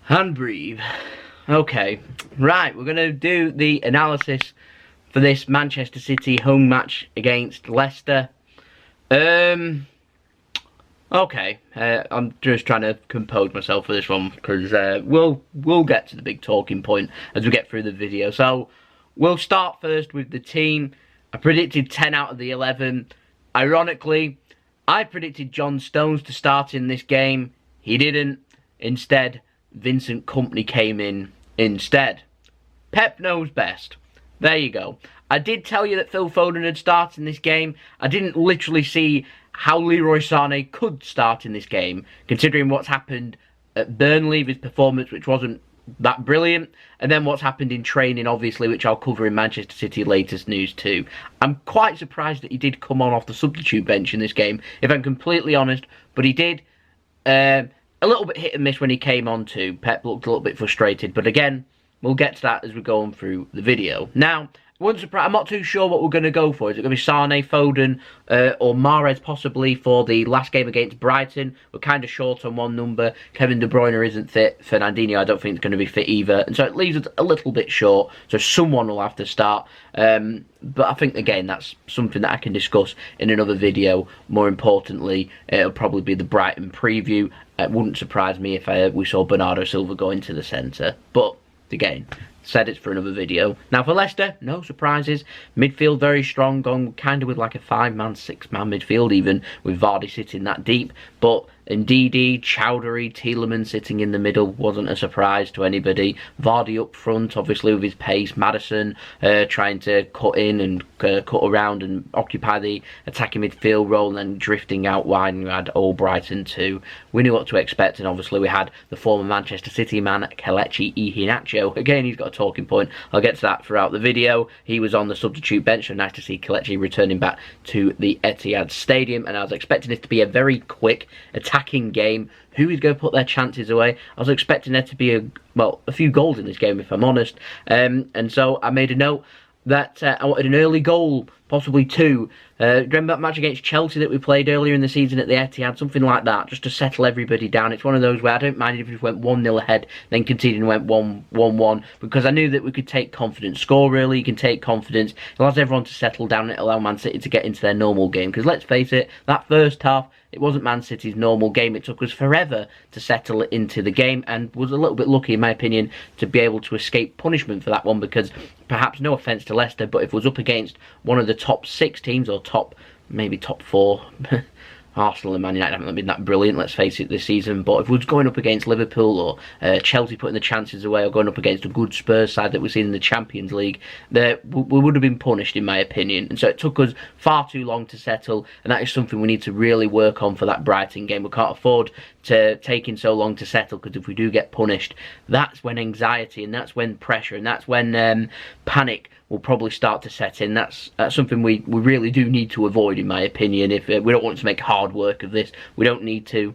And breathe. Okay, right, we're going to do the analysis for this Manchester City home match against Leicester. Okay, I'm just trying to compose myself for this one, because we'll get to the big talking point as we get through the video. So, we'll start first with the team. I predicted 10 out of the 11. Ironically, I predicted John Stones to start in this game. He didn't. Instead, Vincent Kompany came in instead. Pep knows best. There you go. I did tell you that Phil Foden had started in this game. I didn't literally see how Leroy Sané could start in this game, considering what's happened at Burnley, his performance, which wasn't that brilliant, and then what's happened in training, obviously, which I'll cover in Manchester City latest news too. I'm quite surprised that he did come on off the substitute bench in this game, if I'm completely honest, but he did. A little bit hit and miss when he came on too. Pep looked a little bit frustrated, but again, we'll get to that as we go on through the video. Now, I'm not too sure what we're going to go for. Is it going to be Sané, Foden, or Mahrez possibly for the last game against Brighton? We're kind of short on one number. Kevin De Bruyne isn't fit. Fernandinho, I don't think, is going to be fit either. And so it leaves us a little bit short. So someone will have to start. But I think, again, that's something that I can discuss in another video. More importantly, it'll probably be the Brighton preview. It wouldn't surprise me if we saw Bernardo Silva go into the centre. But, again, said it's for another video. Now for Leicester, no surprises. Midfield very strong, gone kind of with like a 5-man, 6-man midfield even, with Vardy sitting that deep. But Ndidi, Chowdhury, Tielemans sitting in the middle wasn't a surprise to anybody. Vardy up front, obviously with his pace. Maddison trying to cut in and cut around and occupy the attacking midfield role, and then drifting out wide. And we had Brighton too. We knew what to expect, and obviously we had the former Manchester City man, Kelechi Iheanacho. Again, he's got a talking point. I'll get to that throughout the video. He was on the substitute bench, so nice to see Kelechi returning back to the Etithad Stadium, and I was expecting this to be a very quick attacking game. Who is going to put their chances away? I was expecting there to be a few goals in this game, if I'm honest, and so I made a note that I wanted an early goal, possibly two. Remember that match against Chelsea that we played earlier in the season at the Etihad? Something like that, just to settle everybody down. It's one of those where I don't mind if we went 1-0 ahead, then continued and went 1-1, because I knew that we could take confidence. Score early, you can take confidence. It allows everyone to settle down, and it allows Man City to get into their normal game. Because let's face it, that first half, it wasn't Man City's normal game. It took us forever to settle into the game, and was a little bit lucky, in my opinion, to be able to escape punishment for that one, because perhaps, no offence to Leicester, but if it was up against one of the top 6 teams, or maybe top 4, Arsenal and Man United haven't been that brilliant, let's face it, this season, but if we was going up against Liverpool, or Chelsea putting the chances away, or going up against a good Spurs side that we've seen in the Champions League, we would have been punished, in my opinion. And so it took us far too long to settle, and that is something we need to really work on for that Brighton game. We can't afford to taking so long to settle, because if we do get punished, that's when anxiety, and that's when pressure, and that's when panic will probably start to set in. That's something we really do need to avoid, in my opinion. If we don't want to make hard work of this, we don't need to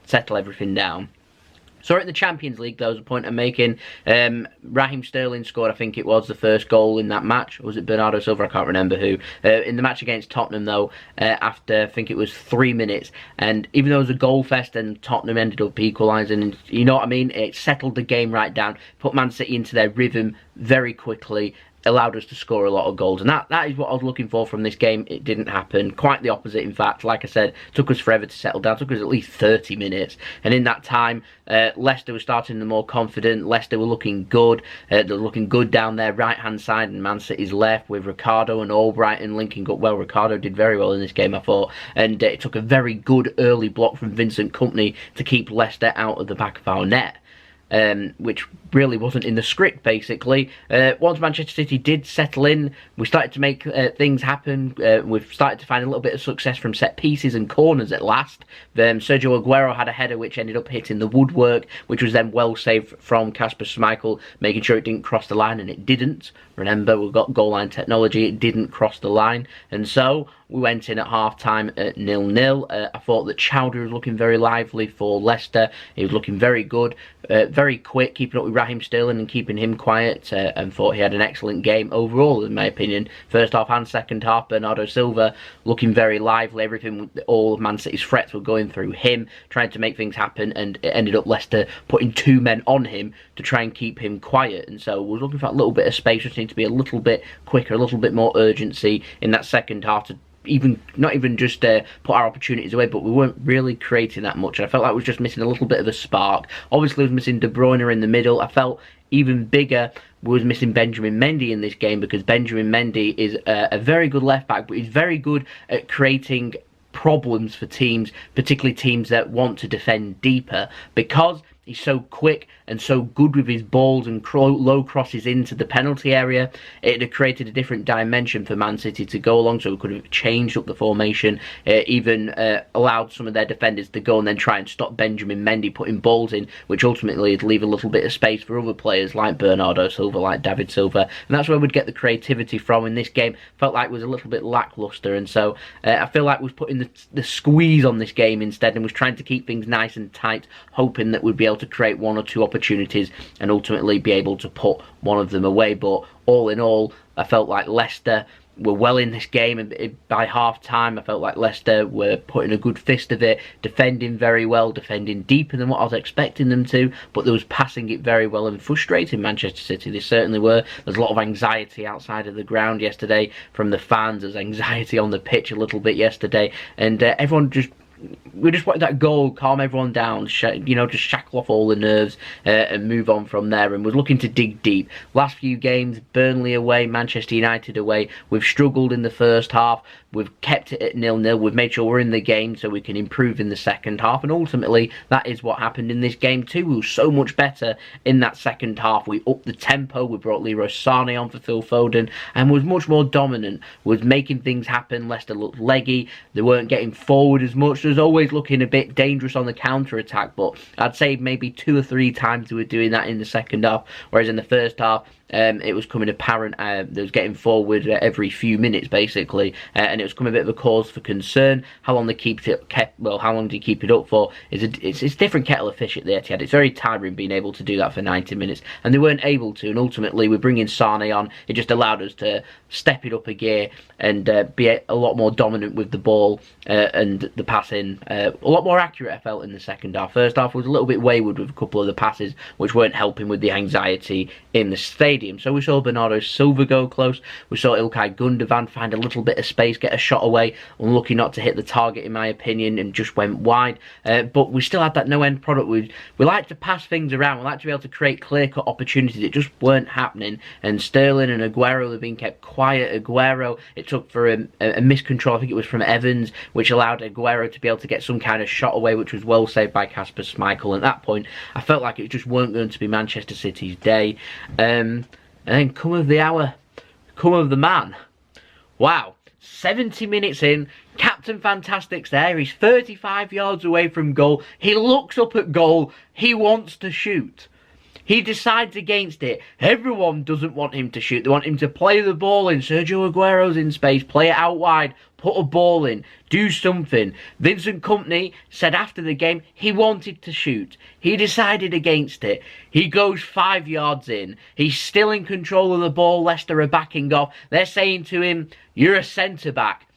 settle everything down. So in the Champions League, that was a point I'm making. Raheem Sterling scored, I think it was, the first goal in that match. Or was it Bernardo Silva? I can't remember who. In the match against Tottenham, though, after, I think it was 3 minutes. And even though it was a goal fest and Tottenham ended up equalising, and you know what I mean? It settled the game right down, put Man City into their rhythm very quickly, allowed us to score a lot of goals, and that is what I was looking for from this game. It didn't happen. Quite the opposite, in fact. Like I said, took us forever to settle down. Took us at least 30 minutes, and in that time, Leicester was starting the more confident. Leicester were looking good. They were looking good down their right-hand side and Man City's left, with Ricardo and Albrighton linking up well. Ricardo did very well in this game, I thought, and it took a very good early block from Vincent Kompany to keep Leicester out of the back of our net. Which really wasn't in the script, basically. Once Manchester City did settle in, we started to make things happen. We've started to find a little bit of success from set pieces and corners at last. Sergio Aguero had a header which ended up hitting the woodwork, which was then well saved from Kasper Schmeichel, making sure it didn't cross the line, and it didn't. Remember, we've got goal line technology. It didn't cross the line, and so we went in at half-time at 0-0. I thought that Chowdhury was looking very lively for Leicester. He was looking very good. Very very quick, keeping up with Raheem Sterling and keeping him quiet, and thought he had an excellent game overall, in my opinion. First half and second half, Bernardo Silva looking very lively. Everything, all of Man City's threats were going through him, trying to make things happen, and it ended up Leicester putting 2 men on him to try and keep him quiet. And so we're looking for that little bit of space. Just need to be a little bit quicker, a little bit more urgency in that second half to not even just put our opportunities away, but we weren't really creating that much. I felt like we was just missing a little bit of a spark. Obviously, we was missing De Bruyne in the middle. I felt even bigger we was missing Benjamin Mendy in this game, because Benjamin Mendy is a very good left back, but he's very good at creating problems for teams, particularly teams that want to defend deeper, because he's so quick and so good with his balls and low crosses into the penalty area. It had created a different dimension for Man City to go along, so we could have changed up the formation, even allowed some of their defenders to go and then try and stop Benjamin Mendy putting balls in, which ultimately would leave a little bit of space for other players like Bernardo Silva, like David Silva, and that's where we'd get the creativity from. In this game, felt like it was a little bit lacklustre, and so I feel like we was putting the squeeze on this game instead, and was trying to keep things nice and tight, hoping that we'd be able to create 1 or 2 opportunities and ultimately be able to put one of them away. But all in all, I felt like Leicester were well in this game, and by half time I felt like Leicester were putting a good fist of it, defending very well, defending deeper than what I was expecting them to, but they was passing it very well and frustrating Manchester City. They certainly were. There's a lot of anxiety outside of the ground yesterday from the fans. There's anxiety on the pitch a little bit yesterday, and everyone we just wanted that goal, calm everyone down, just shackle off all the nerves and move on from there, and was looking to dig deep. Last few games, Burnley away, Manchester United away, we've struggled in the first half, we've kept it at 0-0, we've made sure we're in the game so we can improve in the second half, and ultimately that is what happened in this game too. We were so much better in that second half. We upped the tempo, we brought Leroy Sané on for Phil Foden, and was much more dominant, was making things happen. Leicester looked leggy, they weren't getting forward as much. There was always looking a bit dangerous on the counter-attack, but I'd say maybe 2 or 3 times we were doing that in the second half, whereas in the first half it was coming apparent they was getting forward every few minutes basically, and it was coming a bit of a cause for concern. How long they how long do you keep it up for? It's a different kettle of fish at the Etihad. It's very tiring being able to do that for 90 minutes, and they weren't able to, and ultimately we're bringing Sané on. It just allowed us to step it up a gear and be a lot more dominant with the ball and the passing, a lot more accurate I felt in the second half. First half was a little bit wayward with a couple of the passes, which weren't helping with the anxiety in the stadium. So we saw Bernardo Silva go close, we saw Ilkay Gundogan find a little bit of space, get a shot away, unlucky not to hit the target in my opinion, and just went wide, but we still had that no-end product. We like to pass things around, we like to be able to create clear-cut opportunities. It just weren't happening, and Sterling and Aguero have been kept quiet. Aguero, it took for a miscontrol, I think it was from Evans, which allowed Aguero to be able to get some kind of shot away, which was well saved by Kasper Schmeichel. At that point I felt like it just weren't going to be Manchester City's day, and then come of the hour, come of the man. Wow, 70 minutes in, Captain Fantastic's there, he's 35 yards away from goal, he looks up at goal, he wants to shoot. He decides against it. Everyone doesn't want him to shoot. They want him to play the ball in. Sergio Aguero's in space. Play it out wide. Put a ball in. Do something. Vincent Kompany said after the game he wanted to shoot. He decided against it. He goes 5 yards in. He's still in control of the ball. Leicester are backing off. They're saying to him, "You're a centre-back.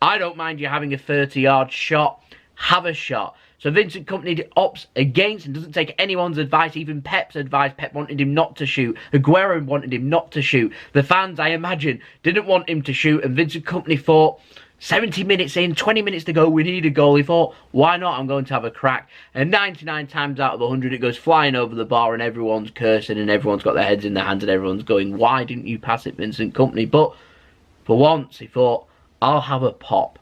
I don't mind you having a 30-yard shot. Have a shot." So Vincent Kompany opts against and doesn't take anyone's advice, even Pep's advice. Pep wanted him not to shoot. Aguero wanted him not to shoot. The fans, I imagine, didn't want him to shoot, and Vincent Kompany thought, 70 minutes in, 20 minutes to go, we need a goal. He thought, why not? I'm going to have a crack. And 99 times out of 100, it goes flying over the bar, and everyone's cursing, and everyone's got their heads in their hands, and everyone's going, why didn't you pass it, Vincent Kompany? But for once, he thought, I'll have a pop.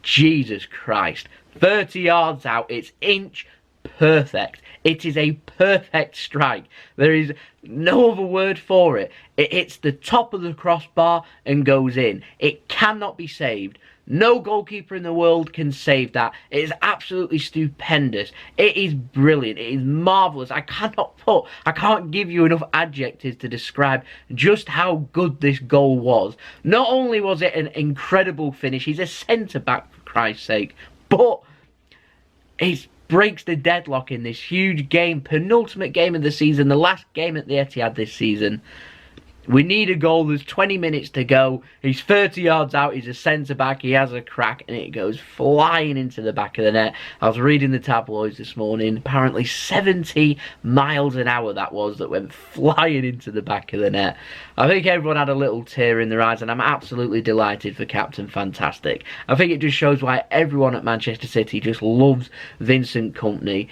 Jesus Christ. 30 yards out, it's inch perfect. It is a perfect strike. There is no other word for it. It hits the top of the crossbar and goes in. It cannot be saved. No goalkeeper in the world can save that. It is absolutely stupendous. It is brilliant. It is marvellous. I can't give you enough adjectives to describe just how good this goal was. Not only was it an incredible finish, he's a centre-back for Christ's sake, but it's breaks the deadlock in this huge game, penultimate game of the season, the last game at the Etihad this season. We need a goal. There's 20 minutes to go. He's 30 yards out. He's a centre-back. He has a crack, and it goes flying into the back of the net. I was reading the tabloids this morning. Apparently 70 miles an hour that went flying into the back of the net. I think everyone had a little tear in their eyes, and I'm absolutely delighted for Captain Fantastic. I think it just shows why everyone at Manchester City just loves Vincent Kompany.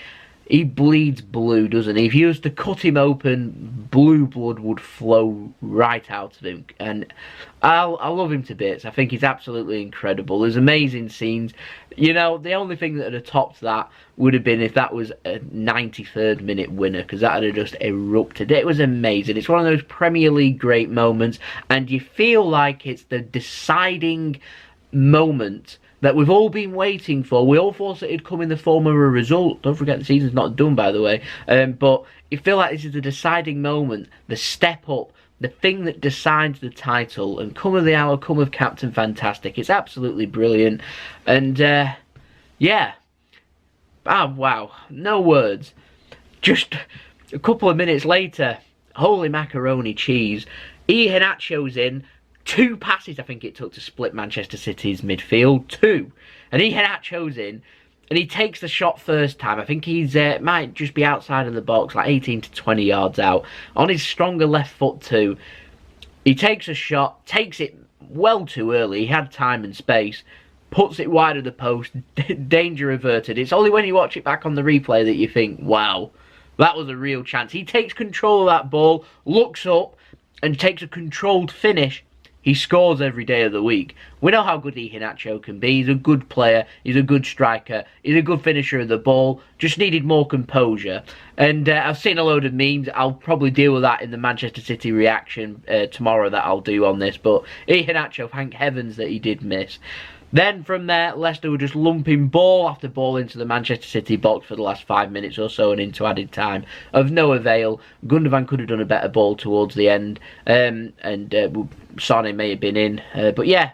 He bleeds blue, doesn't he? If you was to cut him open, blue blood would flow right out of him. And I love him to bits. I think he's absolutely incredible. There's amazing scenes. You know, the only thing that would have topped that would have been if that was a 93rd minute winner, because that would have just erupted. It was amazing. It's one of those Premier League great moments, and you feel like it's the deciding moment that we've all been waiting for. We all thought it'd come in the form of a result. Don't forget the season's not done, by the way. But you feel like this is the deciding moment, the step up, the thing that decides the title. And come of the hour, come of Captain Fantastic. It's absolutely brilliant. And, yeah. Ah, wow. No words. Just a couple of minutes later, holy macaroni cheese, Iheanacho's in. 2 passes I think it took to split Manchester City's midfield. 2. And Iheanacho's in, and he takes the shot first time. I think he's might just be outside of the box, like 18 to 20 yards out. On his stronger left foot too. He takes a shot, takes it well too early. He had time and space. Puts it wide of the post. Danger averted. It's only when you watch it back on the replay that you think, wow, that was a real chance. He takes control of that ball, looks up, and takes a controlled finish. He scores every day of the week. We know how good Iheanacho can be. He's a good player. He's a good striker. He's a good finisher of the ball. Just needed more composure. And I've seen a load of memes. I'll probably deal with that in the Manchester City reaction tomorrow that I'll do on this. But Iheanacho, thank heavens that he did miss. Then from there, Leicester were just lumping ball after ball into the Manchester City box for the last 5 minutes or so and into added time. Of no avail. Gundogan could have done a better ball towards the end. Sane may have been in. But yeah,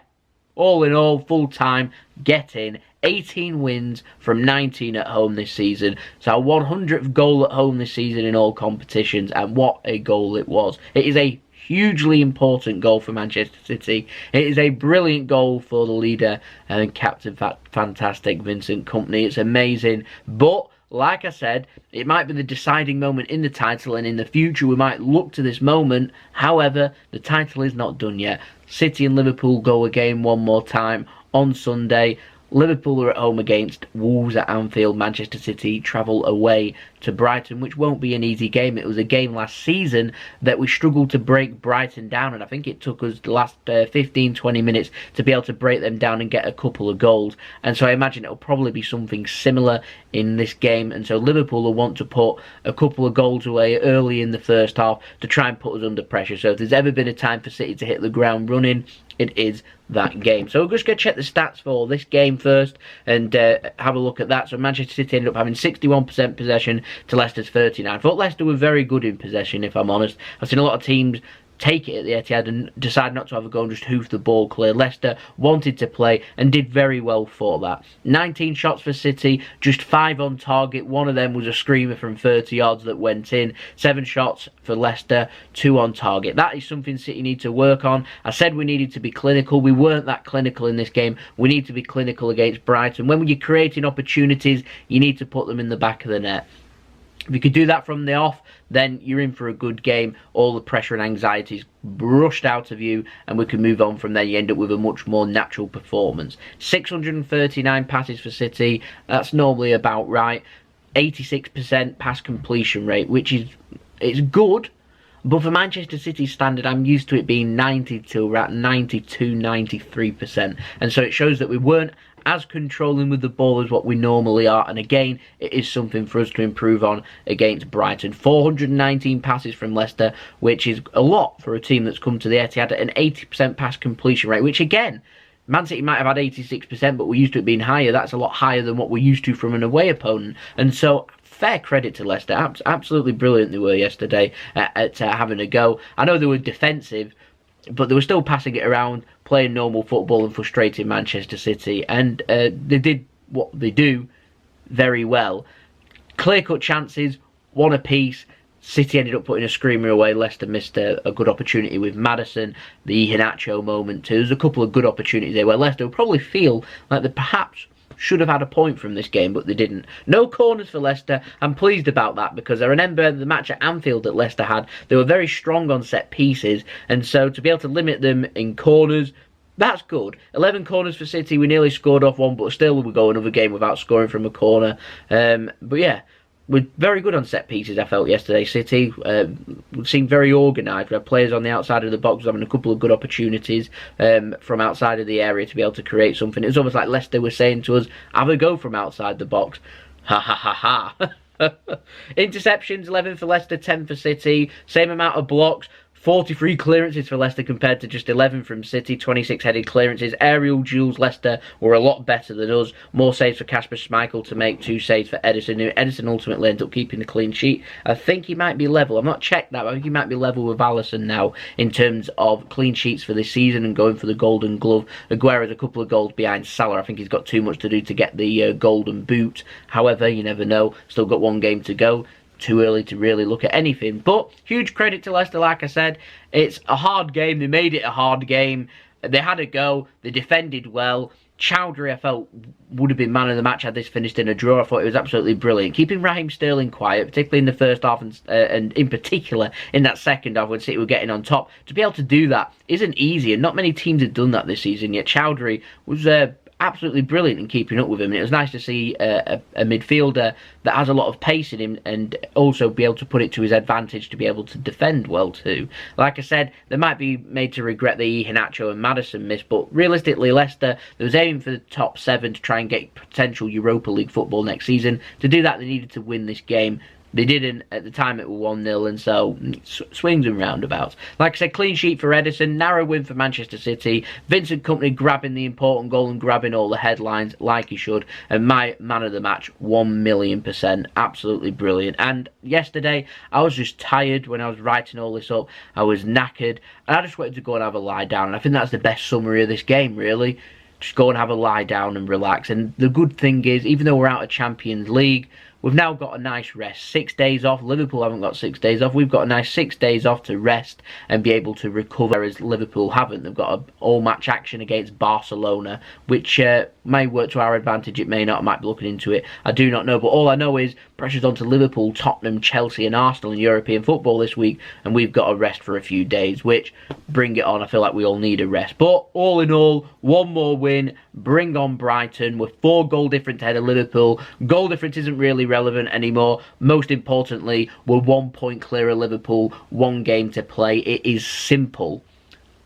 all in all, full time, get in. 18 wins from 19 at home this season. So our 100th goal at home this season in all competitions. And what a goal it was. It is a hugely important goal for Manchester City. It is a brilliant goal for the leader and Captain Fantastic Vincent Kompany. It's amazing, but like I said, it might be the deciding moment in the title, and in the future we might look to this moment. However, the title is not done yet. City and Liverpool go again one more time on Sunday. Liverpool are at home against Wolves at Anfield. Manchester City travel away to Brighton, which won't be an easy game. It was a game last season that we struggled to break Brighton down, and I think it took us the last 15-20 minutes to be able to break them down and get a couple of goals. And so I imagine it'll probably be something similar in this game. And so Liverpool will want to put a couple of goals away early in the first half to try and put us under pressure. So if there's ever been a time for City to hit the ground running, it is that game. So we're just going to check the stats for this game first and have a look at that. So Manchester City ended up having 61% possession to Leicester's 39%. I thought Leicester were very good in possession, if I'm honest. I've seen a lot of teams take it at the Etihad and decide not to have a go and just hoof the ball clear. Leicester wanted to play and did very well for that. 19 shots for City, just 5 on target. One of them was a screamer from 30 yards that went in. 7 shots for Leicester, 2 on target. That is something City need to work on. I said we needed to be clinical. We weren't that clinical in this game. We need to be clinical against Brighton. When you're creating opportunities, you need to put them in the back of the net. If you could do that from the off, then you're in for a good game. All the pressure and anxiety is brushed out of you, and we can move on from there. You end up with a much more natural performance. 639 passes for City. That's normally about right. 86% pass completion rate, which is it's good. But for Manchester City's standard, I'm used to it being 90 to around 92, 93%. And so it shows that we weren't as controlling with the ball as what we normally are. And again, it is something for us to improve on against Brighton. 419 passes from Leicester, which is a lot for a team that's come to the Etihad at an 80% pass completion rate, which again, Man City might have had 86%, but we're used to it being higher. That's a lot higher than what we're used to from an away opponent. And so fair credit to Leicester. Absolutely brilliant they were yesterday at having a go. I know they were defensive, but they were still passing it around, playing normal football and frustrating Manchester City. And they did what they do very well. Clear-cut chances, one apiece. City ended up putting a screamer away. Leicester missed a good opportunity with Maddison. The Iheanacho moment too. There's a couple of good opportunities there where Leicester will probably feel like they perhaps should have had a point from this game, but they didn't. No corners for Leicester. I'm pleased about that because I remember the match at Anfield that Leicester had. They were very strong on set pieces, and so to be able to limit them in corners, that's good. 11 corners for City. We nearly scored off one, but still we go another game without scoring from a corner. But yeah, we're very good on set pieces, I felt, yesterday. City seemed very organised. We had players on the outside of the box having a couple of good opportunities from outside of the area to be able to create something. It was almost like Leicester was saying to us, have a go from outside the box. Ha ha ha ha. Interceptions, 11 for Leicester, 10 for City. Same amount of blocks. 43 clearances for Leicester compared to just 11 from City, 26 headed clearances. Aerial duels, Leicester were a lot better than us. More saves for Kasper Schmeichel to make, 2 saves for Ederson. Ederson ultimately ended up keeping the clean sheet. I think he might be level. I've not checked that, but I think he might be level with Alisson now in terms of clean sheets for this season and going for the Golden Glove. Aguero's a couple of goals behind Salah. I think he's got too much to do to get the Golden Boot. However, you never know. Still got one game to go. Too early to really look at anything, but huge credit to Leicester. Like I said, it's a hard game. They made it a hard game. They had a go. They defended well. Chowdhury, I felt, would have been man of the match had this finished in a draw. I thought it was absolutely brilliant. Keeping Raheem Sterling quiet, particularly in the first half and in particular in that second half when City were getting on top. To be able to do that isn't easy, and not many teams have done that this season, yet Chowdhury was absolutely brilliant in keeping up with him. And it was nice to see a midfielder that has a lot of pace in him and also be able to put it to his advantage to be able to defend well too. Like I said, they might be made to regret the Iheanacho and Maddison miss, but realistically Leicester, they was aiming for the top 7 to try and get potential Europa League football next season. To do that, they needed to win this game. They didn't. At the time it was 1-0, and so swings and roundabouts. Like I said, clean sheet for Ederson, narrow win for Manchester City. Vincent Kompany grabbing the important goal and grabbing all the headlines like he should. And my man of the match, 1,000,000%. Absolutely brilliant. And yesterday, I was just tired when I was writing all this up. I was knackered, and I just wanted to go and have a lie down. And I think that's the best summary of this game, really. Just go and have a lie down and relax. And the good thing is, even though we're out of Champions League, we've now got a nice rest. 6 days off. Liverpool haven't got 6 days off. We've got a nice 6 days off to rest and be able to recover, whereas Liverpool haven't. They've got an all-match action against Barcelona, which may work to our advantage. It may not. I might be looking into it. I do not know. But all I know is pressure's on to Liverpool, Tottenham, Chelsea and Arsenal in European football this week, and we've got a rest for a few days, which, bring it on. I feel like we all need a rest. But all in all, one more win. Bring on Brighton. We're 4 goal difference ahead of Liverpool. Goal difference isn't really relevant anymore. Most importantly, we're 1 point clear of Liverpool. 1 game to play. It is simple.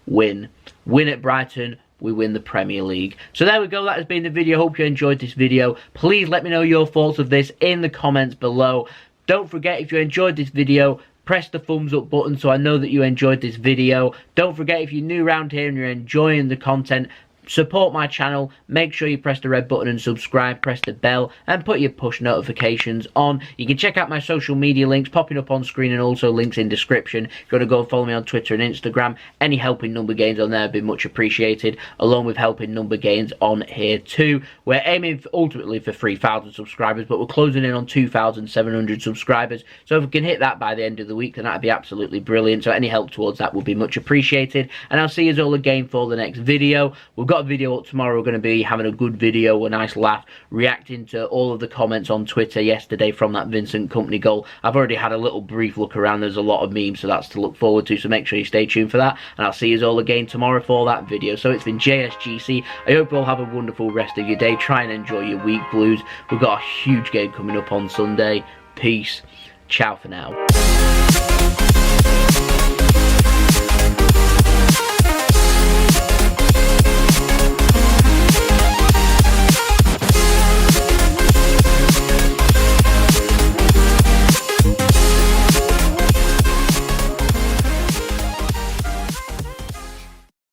Win at Brighton, we win the Premier League. So there we go. That has been the video. Hope you enjoyed this video. Please let me know your thoughts of this in the comments below. Don't forget, if you enjoyed this video, press the thumbs up button so I know that you enjoyed this video. Don't forget, if you're new around here and you're enjoying the content, support my channel. Make sure you press the red button and subscribe, press the bell and put your push notifications on. You can check out my social media links popping up on screen and also links in description. If you want to go and follow me on Twitter and Instagram, any helping number gains on there would be much appreciated, along with helping number gains on here too. We're aiming ultimately for 3,000 subscribers, but we're closing in on 2,700 subscribers. So if we can hit that by the end of the week, then that'd be absolutely brilliant. So any help towards that would be much appreciated. And I'll see you all again for the next video. We've got a video up tomorrow. We're going to be having a good video, a nice laugh, reacting to all of the comments on Twitter yesterday from that Vincent Kompany goal. I've already had a little brief look around. There's a lot of memes, so that's to look forward to, so make sure you stay tuned for that, and I'll see you all again tomorrow for that video. So it's been JSGC. I hope you all have a wonderful rest of your day. Try and enjoy your week, Blues. We've got a huge game coming up on Sunday. Peace. Ciao for now.